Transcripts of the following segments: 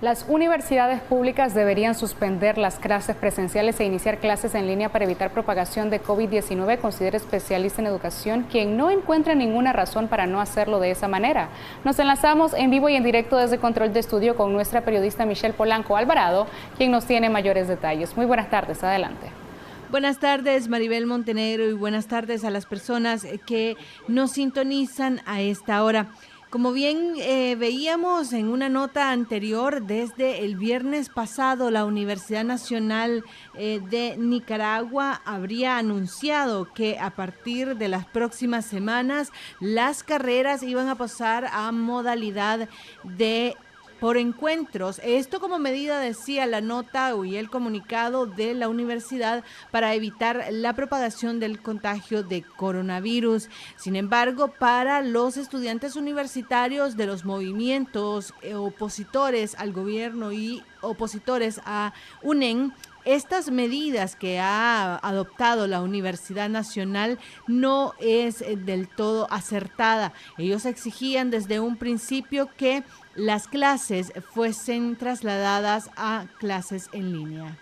Las universidades públicas deberían suspender las clases presenciales e iniciar clases en línea para evitar propagación de COVID-19, considera especialista en educación, quien no encuentra ninguna razón para no hacerlo de esa manera. Nos enlazamos en vivo y en directo desde Control de Estudio con nuestra periodista Michelle Polanco Alvarado, quien nos tiene mayores detalles. Muy buenas tardes, adelante. Buenas tardes, Maribel Montenegro, y buenas tardes a las personas que nos sintonizan a esta hora. Como bien veíamos en una nota anterior, desde el viernes pasado la Universidad Nacional de Nicaragua habría anunciado que a partir de las próximas semanas las carreras iban a pasar a modalidad de por encuentros. Esto como medida, decía la nota y el comunicado de la universidad, para evitar la propagación del contagio de coronavirus. Sin embargo, para los estudiantes universitarios de los movimientos opositores al gobierno y opositores a UNEN, estas medidas que ha adoptado la Universidad Nacional no es del todo acertada. Ellos exigían desde un principio que las clases fuesen trasladadas a clases en línea.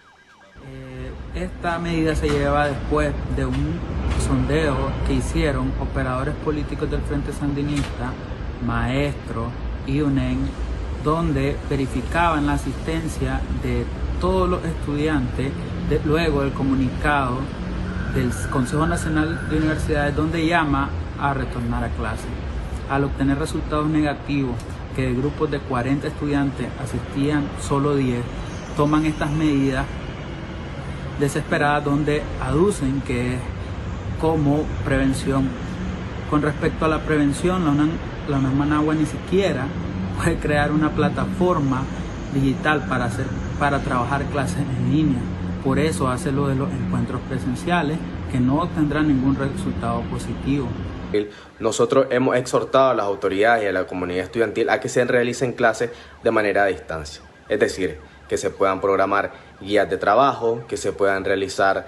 Esta medida se lleva después de un sondeo que hicieron operadores políticos del Frente Sandinista, maestros y UNEN, donde verificaban la asistencia de todos los estudiantes luego del comunicado del Consejo Nacional de Universidades, donde llama a retornar a clase. Al obtener resultados negativos, que de grupos de 40 estudiantes asistían solo 10, toman estas medidas desesperadas donde aducen que es como prevención. Con respecto a la prevención, la UNAM Managua ni siquiera puede crear una plataforma digital para trabajar clases en línea. Por eso hace lo de los encuentros presenciales, que no tendrán ningún resultado positivo. Nosotros hemos exhortado a las autoridades y a la comunidad estudiantil a que se realicen clases de manera a distancia, es decir, que se puedan programar guías de trabajo, que se puedan realizar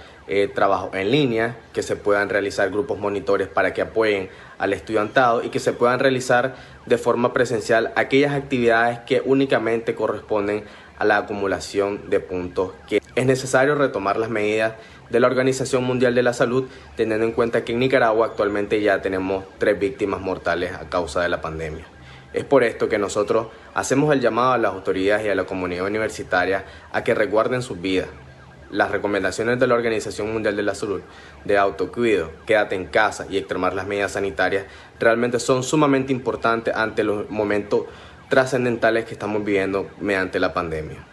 trabajo en línea, que se puedan realizar grupos monitores para que apoyen al estudiantado y que se puedan realizar de forma presencial aquellas actividades que únicamente corresponden a la acumulación de puntos. Que es necesario retomar las medidas de la Organización Mundial de la Salud, teniendo en cuenta que en Nicaragua actualmente ya tenemos 3 víctimas mortales a causa de la pandemia. Es por esto que nosotros hacemos el llamado a las autoridades y a la comunidad universitaria a que resguarden sus vidas. Las recomendaciones de la Organización Mundial de la Salud de autocuidado, quédate en casa y extremar las medidas sanitarias realmente son sumamente importantes ante los momentos trascendentales que estamos viviendo mediante la pandemia.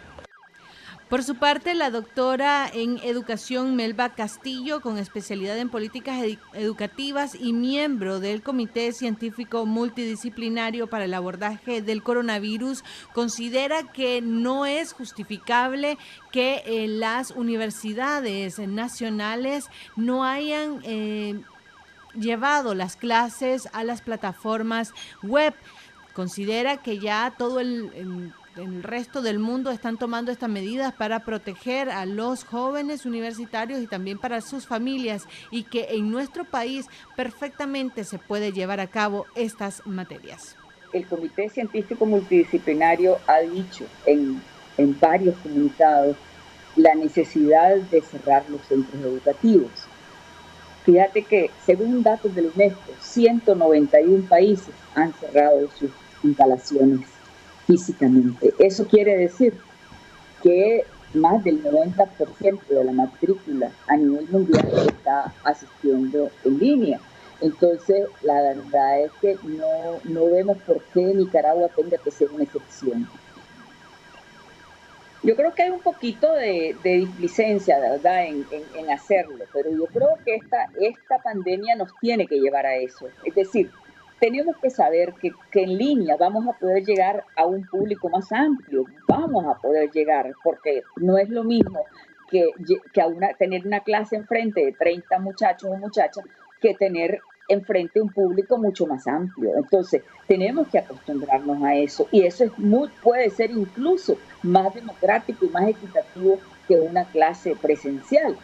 Por su parte, la doctora en educación Melba Castillo, con especialidad en políticas educativas y miembro del Comité Científico Multidisciplinario para el Abordaje del Coronavirus, considera que no es justificable que las universidades nacionales no hayan llevado las clases a las plataformas web. Considera que ya todo el resto del mundo están tomando estas medidas para proteger a los jóvenes universitarios y también para sus familias, y que en nuestro país perfectamente se puede llevar a cabo estas materias. El Comité Científico Multidisciplinario ha dicho en varios comunicados la necesidad de cerrar los centros educativos. Fíjate que, según datos del UNESCO, 191 países han cerrado sus instalaciones físicamente. Eso quiere decir que más del 90% de la matrícula a nivel mundial está asistiendo en línea. Entonces, la verdad es que no vemos por qué Nicaragua tenga que ser una excepción. Yo creo que hay un poquito de displicencia, ¿verdad?, en hacerlo, pero yo creo que esta pandemia nos tiene que llevar a eso. Es decir, tenemos que saber que en línea vamos a poder llegar a un público más amplio, vamos a poder llegar, porque no es lo mismo que tener una clase enfrente de 30 muchachos o muchachas que tener enfrente un público mucho más amplio. Entonces, tenemos que acostumbrarnos a eso, y eso puede ser incluso más democrático y más equitativo que una clase presencial.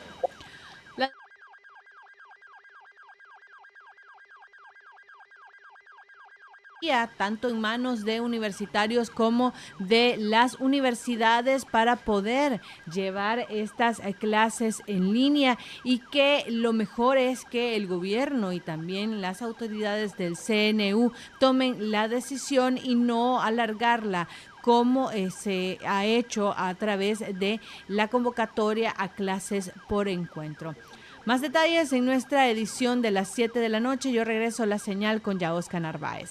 tanto en manos de universitarios como de las universidades para poder llevar estas clases en línea, y que lo mejor es que el gobierno y también las autoridades del CNU tomen la decisión y no alargarla como se ha hecho a través de la convocatoria a clases por encuentro. Más detalles en nuestra edición de las 7 de la noche. Yo regreso a la señal con Yaosca Narváez.